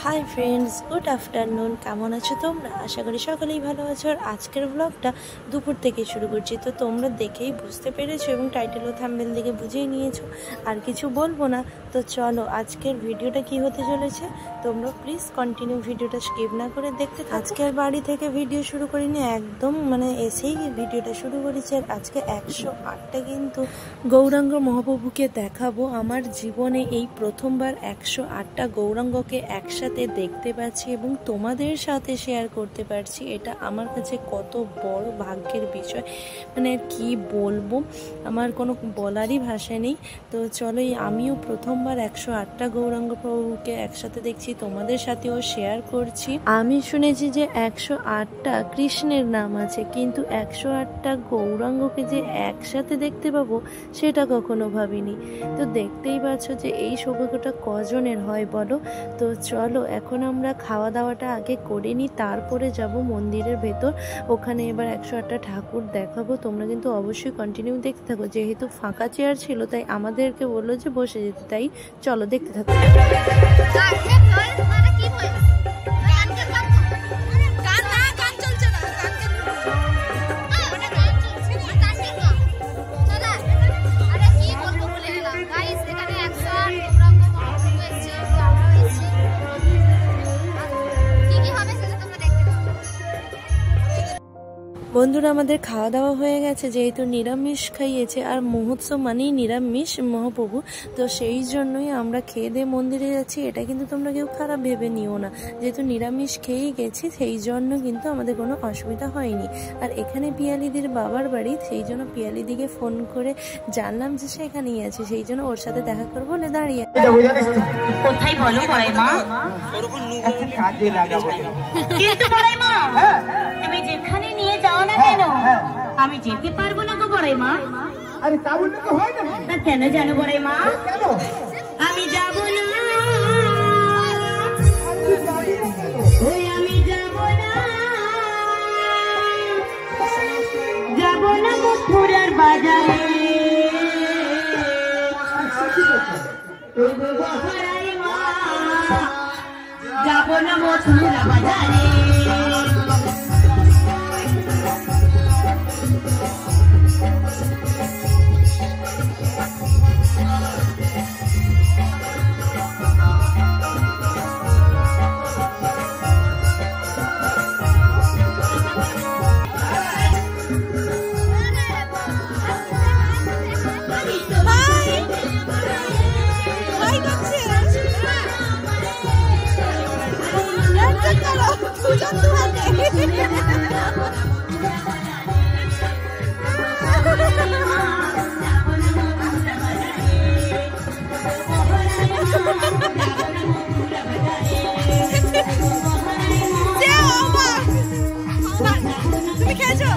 Hi friends, good afternoon. কেমন আছো তোমরা? আশা করি সকলেই ভালো আছো। আর আজকের ব্লগটা দুপুর থেকে শুরু করছি, তো তোমরা দেখেই বুঝতে পেরেছো এবং টাইটেল ও থাম্বনেল দেখে বুঝেই নিয়েছো। আর কিছু বলবো না, তো চলো আজকের ভিডিওটা কি হতে চলেছে তোমরা প্লিজ কন্টিনিউ ভিডিওটা স্কিপ না করে দেখতে থাকো। আজকের বাড়ি থেকে ভিডিও শুরু করিনি, একদম এসেই ভিডিওটা শুরু করেছি। আর আজকে 108টা কিন্তু গৌরাঙ্গ মহাপ্রভুকে দেখাবো। আমার জীবনে এই প্রথমবার 108টা গৌরাঙ্গকে একসাথে দেখতে পাচ্ছি এবং তোমাদের সাথে শেয়ার করতে পারছি। এটা আমার কাছে কত বড় ভাগ্যের বিষয়, কি বলবো, আমার কোনো বলারই ভাষা নেই। তো চলো, আমিও প্রথমবার 108টা গৌরাঙ্গ প্রভুকে একসাথে দেখছি, তোমাদের সাথেও শেয়ার করছি। আমি শুনেছি যে 108টা কৃষ্ণের নাম আছে, কিন্তু 108টা গৌরাঙ্গকে যে একসাথে দেখতে পাবো সেটা কখনো ভাবিনি। তো দেখতেই পাচ্ছ যে এই সৌভাগ্যটা কজনের হয় বলো। তো চলো এখন আমরা খাওয়া দাওয়াটা আগে করে নিই, তারপরে যাব মন্দিরের ভেতর। ওখানে এবার 108টা ঠাকুর দেখাবো। তোমরা কিন্তু অবশ্যই কন্টিনিউ দেখতে থাকো। যেহেতু ফাঁকা চেয়ার ছিল তাই আমাদেরকে বললো যে বসে যেতে, তাই চলো দেখতে থাকো। বন্ধুরা, আমাদের খাওয়া দাওয়া হয়ে গেছে। যেহেতু নিরামিষ খাইয়েছে, আর মহোৎসব মানেই নিরামিষ মহাপ্রভু, তো সেই জন্যই আমরা খেয়ে দিয়ে মন্দিরে যাচ্ছি। এটা কিন্তু তোমরা কেউ খারাপ ভেবে নিও না, যেহেতু নিরামিষ খেয়েই গেছি সেই জন্য কিন্তু আমাদের কোনো অসুবিধা হয়নি। আর এখানে পিয়ালিদির বাবার বাড়ি, সেই জন্য পিয়ালিদিকে ফোন করে জানলাম যে সে এখানেই আছে, সেই জন্য ওর সাথে দেখা করবো বলে দাঁড়িয়ে। কোথায় বলো বড়াই মা? কিন্তু বড়াই মা, তুমি যেখানে নিয়ে যাও না কেন আমি যেতে পারবো না গো বড়াই মা। আরে তা বললে তো হয় না। কেন জানো বড়াই মা? কেন? আমি যাব না, আমি যাব না, যাব না মথুরার বাজারে। বড়াই মা, যাব না মথুরা বাজারে। তুমি খেয়েছো?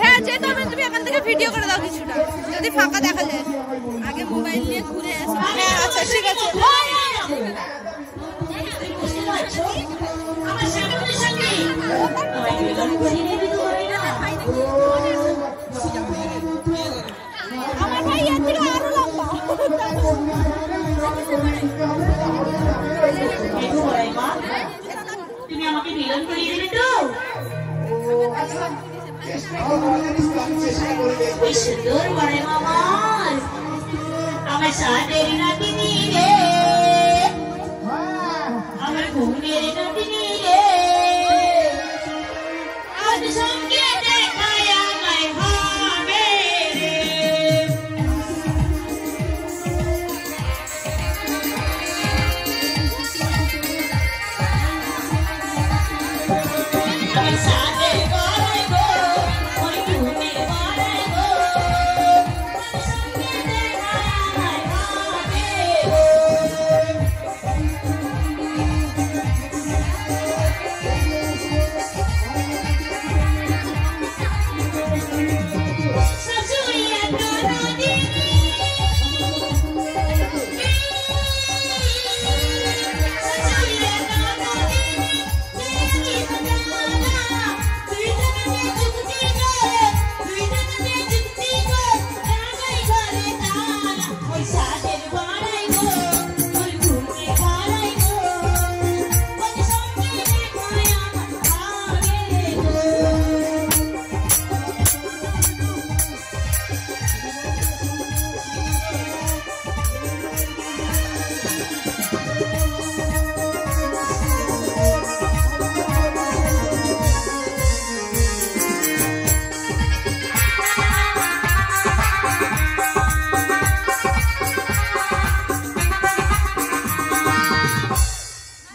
হ্যাঁ, যেহেতু তুমি এখান থেকে ভিডিও করে দাও কিছুটা, যদি ফাঁকা দেখা যায়। আগে মোবাইল নিয়ে ঘুরে আসো। হ্যাঁ আচ্ছা, ঠিক আছে। আমার ভাই এর থেকে আরো লম্বা। আমাকে মিলন করিয়ে দেবে তো? ওই সুন্দর বড় মামা আমার সাথে নাতিনি রে, আমার ঘুমের নাতিনি রে, আজ সঙ্গে দেখায় আমায় হবে রে। আমার সাথে বড় গো, ওই ঘুমের বড় গো, আজ সঙ্গে দেখায় আমায় হবে রে।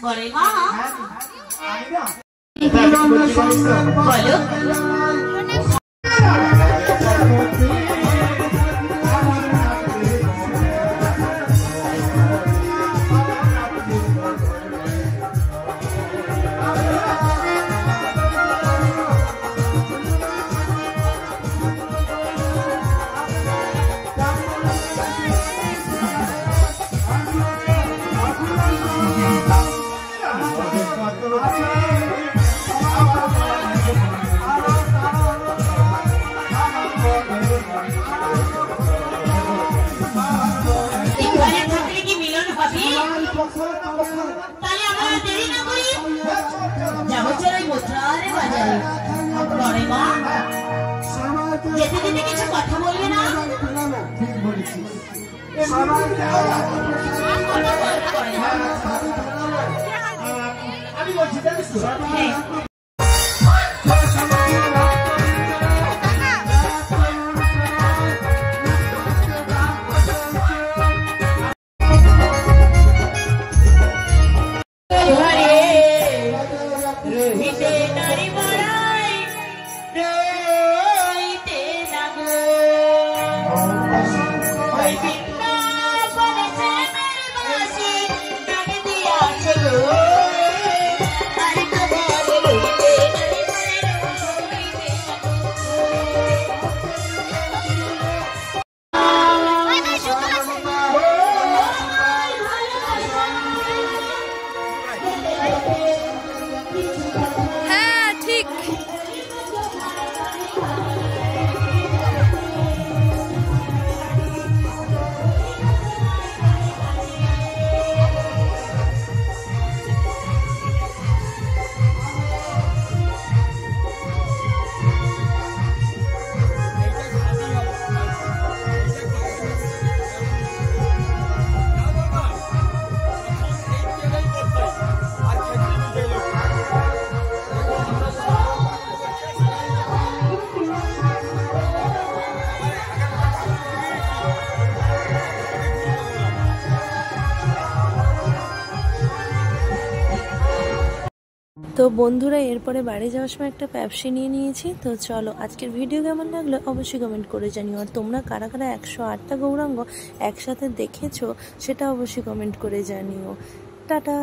বড় মা বলো, এখানে থাকলে কি মিলন হবে? তাহলে আমরা দেরি না করি, যাবো চলো ওই মথুরার বাজারে। বড় মা যেতে যেতে কিছু কথা বলবে না? আমি বলছি জানিস তো তো বন্ধুরা এরপরে বাড়ি যাওয়ার সময় একটা পেপসি নিয়ে নিয়েছি। তো চলো আজকের ভিডিও কেমন লাগলো অবশ্যই কমেন্ট করে জানিও। আর তোমরা কারা কারা 108টা গৌরাঙ্গ একসাথে দেখেছো সেটা অবশ্যই কমেন্ট করে জানিও। টাটা।